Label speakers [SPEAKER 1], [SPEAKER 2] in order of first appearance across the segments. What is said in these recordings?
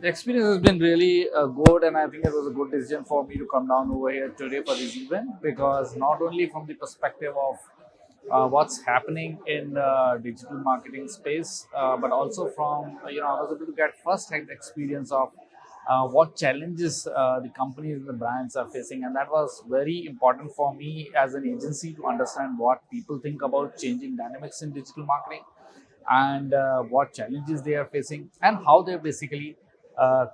[SPEAKER 1] The experience has been really good, and I think it was a good decision for me to come down over here today for this event because not only from the perspective of what's happening in digital marketing space, but also from I was able to get first-hand experience of what challenges the companies and the brands are facing, and that was very important for me as an agency to understand what people think about changing dynamics in digital marketing and what challenges they are facing and how they're basically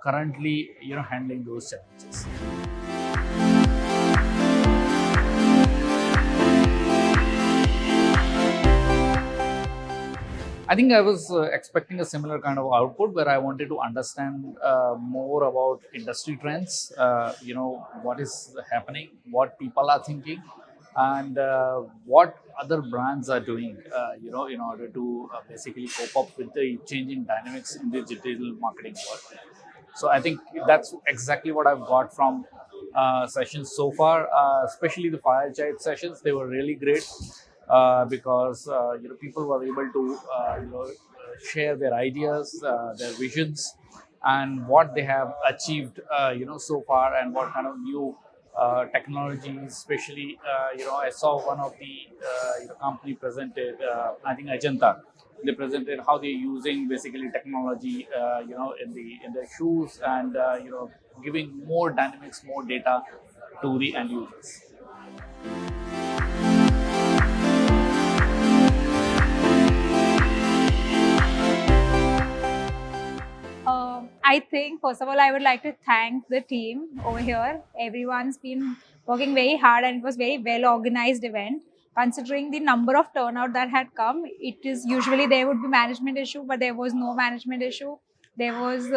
[SPEAKER 1] currently handling those challenges. I think I was expecting a similar kind of output where I wanted to understand more about industry trends, what is happening, what people are thinking, and what other brands are doing, in order to basically cope up with the changing dynamics in the digital marketing world. So I think that's exactly what I've got from sessions so far, especially the fireside sessions. They were really great because people were able to share their ideas, their visions, and what they have achieved so far, and what kind of new technologies. Especially, I saw one of the company presented. I think Ajanta. They presented how they're using basically technology, in the shoes, and giving more dynamics, more data to the end users.
[SPEAKER 2] I think, first of all, I would like to thank the team over here. Everyone's been working very hard and it was very well organized event. Considering the number of turnout that had come, it is usually there would be management issue, but there was no management issue. There was,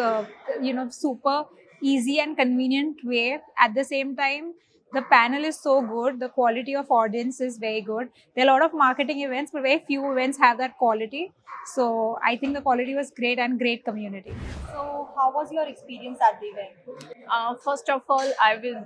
[SPEAKER 2] super easy and convenient way. At the same time, the panel is so good. The quality of audience is very good. There are a lot of marketing events, but very few events have that quality. So I think the quality was great and great community.
[SPEAKER 3] So, how was your experience at the event? First of all,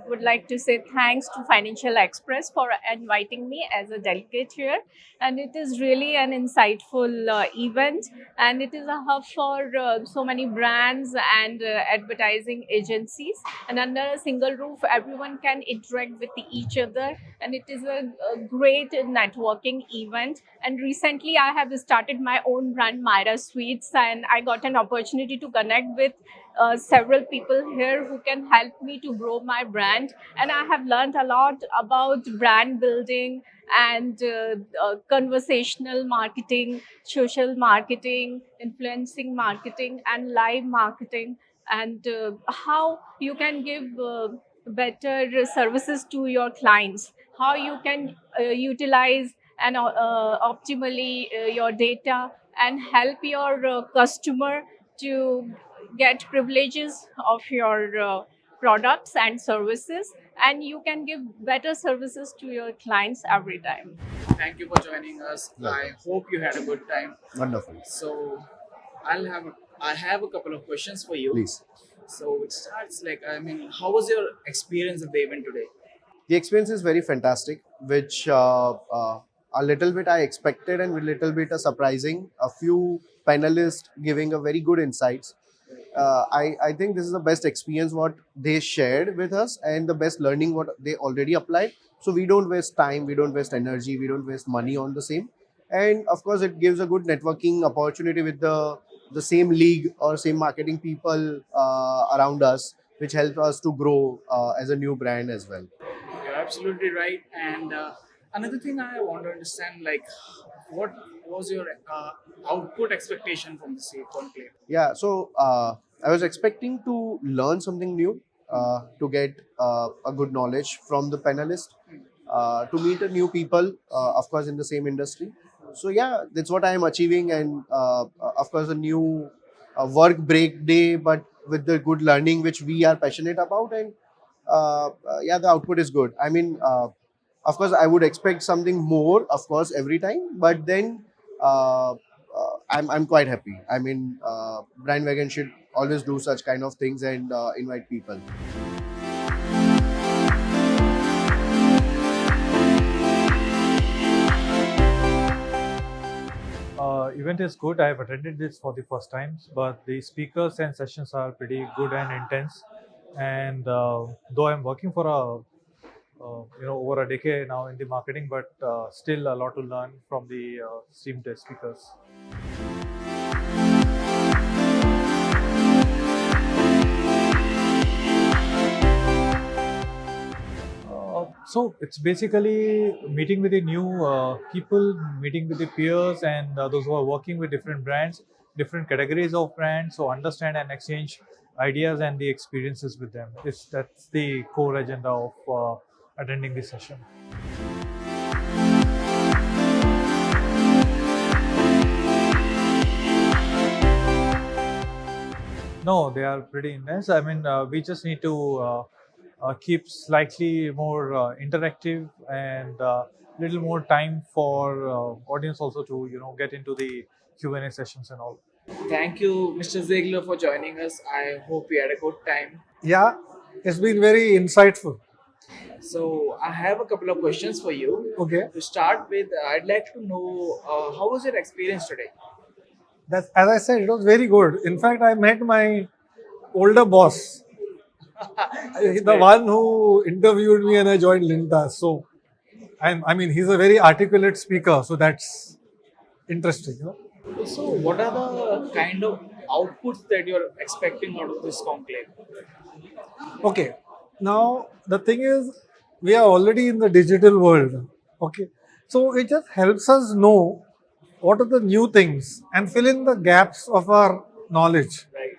[SPEAKER 3] would like to say thanks to Financial Express for inviting me as a delegate here. And it is really an insightful event, and it is a hub for so many brands and advertising agencies. And under a single roof, everyone can interact with each other, and it is a great networking event. And recently, I have started my own brand, Myra Sweets, and I got an opportunity to connect with several people here who can help me to grow my brand. And I have learned a lot about brand building and conversational marketing, social marketing, influencing marketing, and live marketing, and how you can give better services to your clients, how you can utilize and optimally your data and help your customer to get privileges of your products and services, and you can give better services to your clients every time.
[SPEAKER 1] Thank you for joining us. I
[SPEAKER 4] Welcome.
[SPEAKER 1] hope you had a good time.
[SPEAKER 4] Wonderful.
[SPEAKER 1] So, I'll have I have a couple of questions for you.
[SPEAKER 4] Please.
[SPEAKER 1] So it starts like, I mean, how was your experience at the event today?
[SPEAKER 4] The experience is very fantastic, which a little bit I expected and a little bit surprising. A few panelists giving a very good insights. I think this is the best experience what they shared with us and the best learning what they already applied. So we don't waste time, we don't waste energy, we don't waste money on the same. And of course, it gives a good networking opportunity with the same league or same marketing people around us, which helps us to grow as a new brand as well.
[SPEAKER 1] You're absolutely right. And another thing I want to understand, like, what was your output expectation from the conclave?
[SPEAKER 4] Yeah, so I was expecting to learn something new, to get a good knowledge from the panelists, to meet a new people, of course, in the same industry. So yeah, that's what I am achieving, and of course, a new work break day, but with the good learning which we are passionate about, and yeah, the output is good. I mean, of course, I would expect something more, of course, every time, but then. I'm quite happy. I mean, Brandwagon should always do such kind of things and invite people.
[SPEAKER 5] Event is good. I have attended this for the first time, but the speakers and sessions are pretty good and intense. And though I'm working for over a decade now in the marketing, but still a lot to learn from the esteemed speakers. So it's basically meeting with the new people, meeting with the peers, and those who are working with different brands, different categories of brands, so understand and exchange ideas and the experiences with them. That's the core agenda of attending this session. No, they are pretty intense. I mean, we just need to keep slightly more interactive and little more time for audience also to get into the Q&A sessions and all.
[SPEAKER 6] Thank you, Mr. Ziegler, for joining us. I hope you had a good time.
[SPEAKER 7] Yeah, it's been very insightful.
[SPEAKER 6] So, I have a couple of questions for you.
[SPEAKER 7] Okay,
[SPEAKER 6] To start with, I'd like to know how was your experience today?
[SPEAKER 7] that's as I said, it was very good. In fact, I met my older boss, the
[SPEAKER 6] great.
[SPEAKER 7] one who interviewed me, and I joined Lintas. So, I mean, he's a very articulate speaker, so that's interesting.
[SPEAKER 6] So, what are the kind of outputs that you're expecting out of this conclave?
[SPEAKER 7] Okay, now the thing is, we are already in the digital world. Okay, so it just helps us know what are the new things and fill in the gaps of our knowledge.
[SPEAKER 6] Right.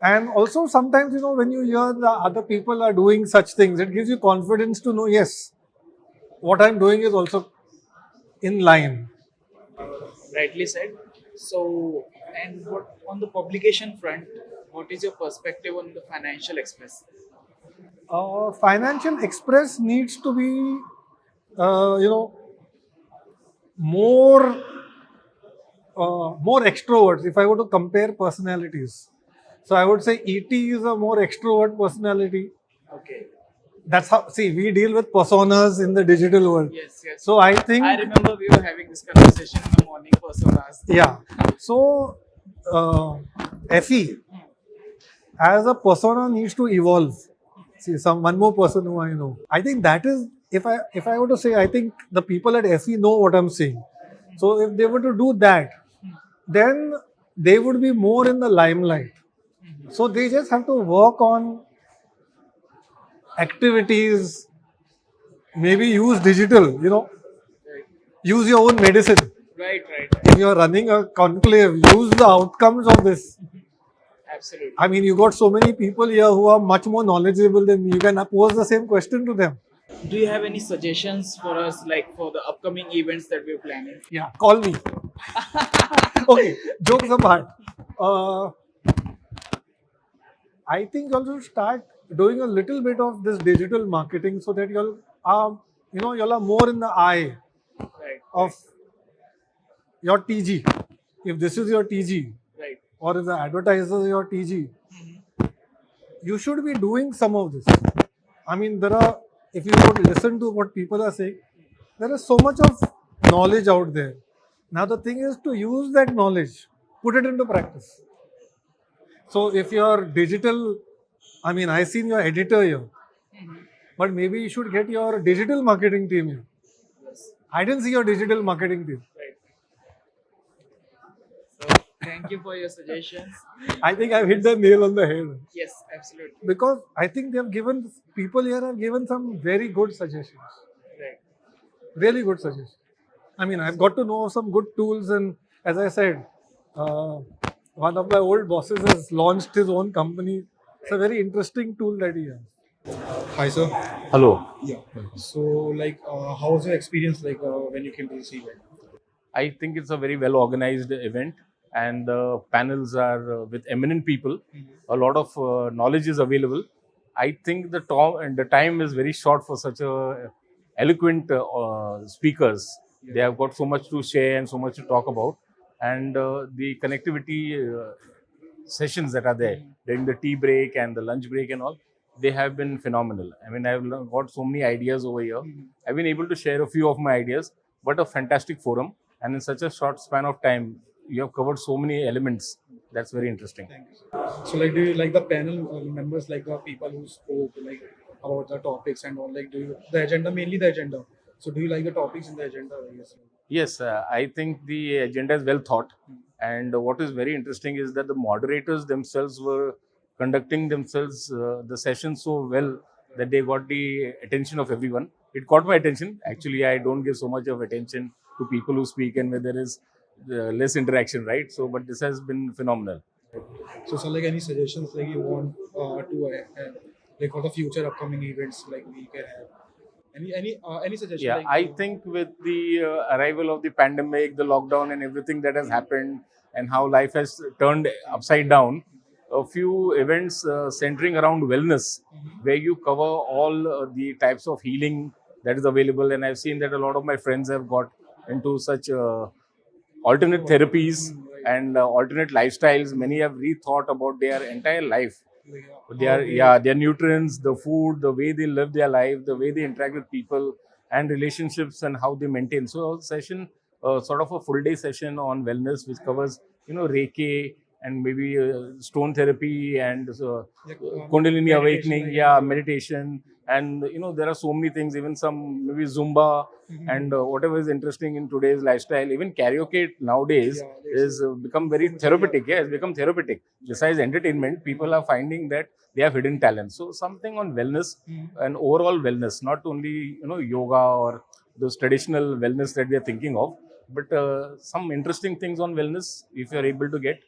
[SPEAKER 7] And also sometimes, when you hear the other people are doing such things, it gives you confidence to know, yes, what I'm doing is also in line.
[SPEAKER 6] Rightly said. So, and what on the publication front, what is your perspective on the Financial Express?
[SPEAKER 7] Financial Express needs to be, more, more extroverts. If I were to compare personalities, so I would say ET is a more extrovert personality.
[SPEAKER 6] Okay.
[SPEAKER 7] That's how, see, we deal with personas in the digital world.
[SPEAKER 6] Yes, yes.
[SPEAKER 7] So I think,
[SPEAKER 6] I remember we were having this conversation in the morning personas.
[SPEAKER 7] yeah. So, FE as a persona needs to evolve. See, one more person who I know. I think that is, if I were to say, I think the people at FE know what I'm saying. So if they were to do that, then they would be more in the limelight. So they just have to work on activities, maybe use digital, use your own medicine.
[SPEAKER 6] Right.
[SPEAKER 7] If you're running a conclave, use the outcomes of this.
[SPEAKER 6] Absolutely.
[SPEAKER 7] I mean, you got so many people here who are much more knowledgeable than me. You can pose the same question to them.
[SPEAKER 6] Do you have any suggestions for us, like for the upcoming events that we're planning?
[SPEAKER 7] Yeah, call me. Okay, jokes apart. I think you all should start doing a little bit of this digital marketing so that you all are more in the eye
[SPEAKER 6] Right.
[SPEAKER 7] of your TG. If this is your TG,
[SPEAKER 6] Right.
[SPEAKER 7] or if the advertiser is your TG, you should be doing some of this. I mean, if you would listen to what people are saying, there is so much of knowledge out there. Now, the thing is to use that knowledge, put it into practice. So, if you're digital, I mean, I've seen your editor here, but maybe you should get your digital marketing team here.
[SPEAKER 6] Yes.
[SPEAKER 7] I didn't see your digital marketing team.
[SPEAKER 6] Right. So thank you for your suggestions.
[SPEAKER 7] I think I've hit the nail on the head.
[SPEAKER 6] Yes, absolutely.
[SPEAKER 7] Because I think people here have given some very good suggestions.
[SPEAKER 6] Right.
[SPEAKER 7] Really good suggestions. I mean, I've got to know some good tools, and as I said, one of my old bosses has launched his own company. It's a very interesting tool that he has.
[SPEAKER 8] Hi, sir.
[SPEAKER 9] Hello.
[SPEAKER 8] Yeah. So, how was your experience when you came to this event?
[SPEAKER 9] I think it's a very well organized event, and the panels are with eminent people. A lot of knowledge is available. I think the time is very short for such a eloquent speakers. They have got so much to share and so much to talk about, and the connectivity sessions that are there during the tea break and the lunch break and all, they have been phenomenal. I mean, I've got so many ideas over here. I've been able to share a few of my ideas, but a fantastic forum. and in such a short span of time, you have covered so many elements. That's very interesting.
[SPEAKER 8] Thank you. So, like, do you like the panel members, like the people who spoke, like about the topics and all? Like, do you the agenda, mainly the agenda? So, do you like the topics in the agenda? Yes.
[SPEAKER 9] Yes, I think the agenda is well thought. And what is very interesting is that the moderators themselves were conducting themselves the session so well that they got the attention of everyone. It caught my attention. Actually, I don't give so much of attention to people who speak and where there is less interaction, right? So, but this has been phenomenal.
[SPEAKER 8] So, sir, like any suggestions like you want like for the future upcoming events, like we can have any suggestion?
[SPEAKER 9] Yeah,
[SPEAKER 8] like,
[SPEAKER 9] I think with the arrival of the pandemic, the lockdown, and everything that has happened, and how life has turned upside down, a few events centering around wellness, where you cover all the types of healing that is available. And I've seen that a lot of my friends have got into such alternate therapies and alternate lifestyles. Many have rethought about their entire life, their nutrients, the food, the way they live their life, the way they interact with people and relationships, and how they maintain. So a session, sort of a full day session on wellness, which covers Reiki and maybe stone therapy and Kundalini
[SPEAKER 8] meditation,
[SPEAKER 9] awakening,
[SPEAKER 8] like,
[SPEAKER 9] meditation, and there are so many things, even some maybe Zumba and whatever is interesting in today's lifestyle. Even karaoke nowadays is become very therapeutic. Yeah, it's become therapeutic. Besides entertainment, people are finding that they have hidden talents. So something on wellness and overall wellness, not only yoga or those traditional wellness that we are thinking of, but some interesting things on wellness if you are able to get,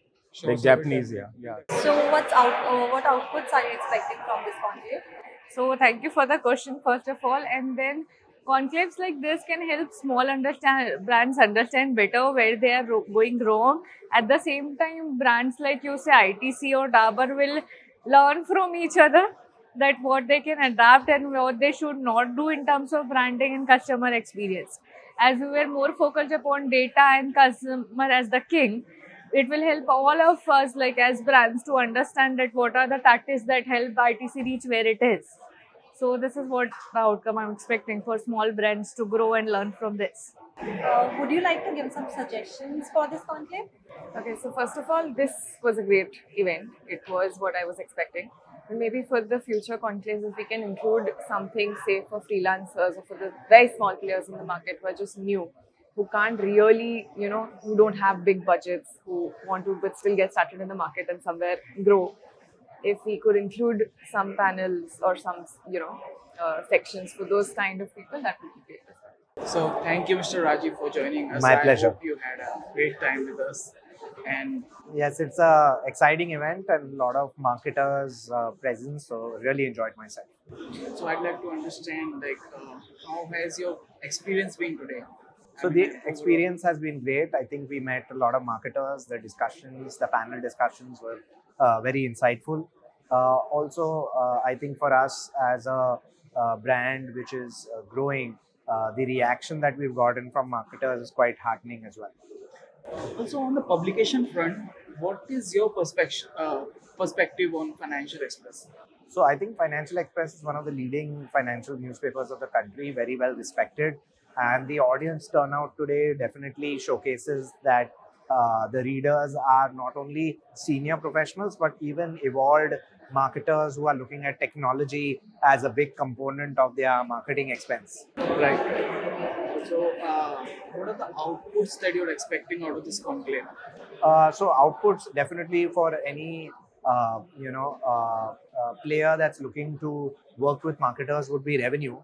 [SPEAKER 9] like Japanese. Yeah.
[SPEAKER 2] So, what outputs are you expecting from this conclave?
[SPEAKER 3] So thank you for the question first of all, and then conclaves like this can help small brands understand better where they are going wrong. At the same time, brands like you say ITC or Dabur will learn from each other that what they can adapt and what they should not do in terms of branding and customer experience. As we were more focused upon data and customer as the king, it will help all of us like as brands to understand that what are the tactics that help ITC reach where it is. So this is what the outcome I'm expecting for small brands to grow and learn from this.
[SPEAKER 2] Would you like to give some suggestions for this conclave?
[SPEAKER 3] Okay, so first of all, this was a great event. It was what I was expecting. And maybe for the future conclaves, if we can include something, say, for freelancers or for the very small players in the market who are just new, who can't really, who don't have big budgets, who want to but still get started in the market and somewhere grow. If we could include some panels or some, sections for those kind of people, that would be great as well.
[SPEAKER 6] So thank you, Mr. Rajiv, for joining us.
[SPEAKER 10] My pleasure.
[SPEAKER 6] I hope you had a great time with us. And
[SPEAKER 10] Yes, it's a exciting event and a lot of marketers presence. So really enjoyed myself.
[SPEAKER 6] so I'd like to understand, how has your experience been today?
[SPEAKER 10] So the experience has been great. I think we met a lot of marketers. The discussions, the panel discussions were very insightful. I think for us as a brand which is growing, the reaction that we've gotten from marketers is quite heartening as well.
[SPEAKER 6] Also, on the publication front, what is your perspective on Financial Express?
[SPEAKER 10] So I think Financial Express is one of the leading financial newspapers of the country, very well respected. And the audience turnout today definitely showcases that the readers are not only senior professionals, but even evolved marketers who are looking at technology as a big component of their marketing expense.
[SPEAKER 6] Right. So, what are the outputs that you're expecting out of this conclave?
[SPEAKER 10] So outputs definitely for any player that's looking to work with marketers would be revenue.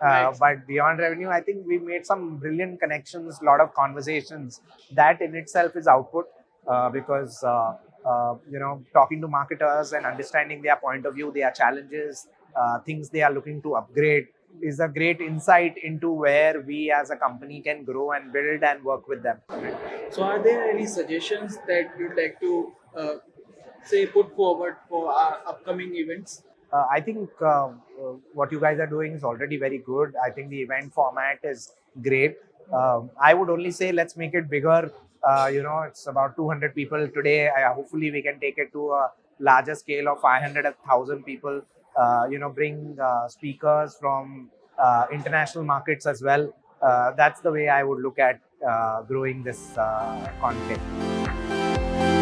[SPEAKER 6] Right.
[SPEAKER 10] But beyond revenue, I think we made some brilliant connections, a lot of conversations. That in itself is output because talking to marketers and understanding their point of view, their challenges, things they are looking to upgrade is a great insight into where we as a company can grow and build and work with them.
[SPEAKER 6] So, are there any suggestions that you'd like to put forward for our upcoming events?
[SPEAKER 10] I think what you guys are doing is already very good. I think the event format is great. I would only say let's make it bigger. It's about 200 people today. Hopefully, we can take it to a larger scale of 500, 1,000 people. Bring speakers from international markets as well. That's the way I would look at growing this conclave.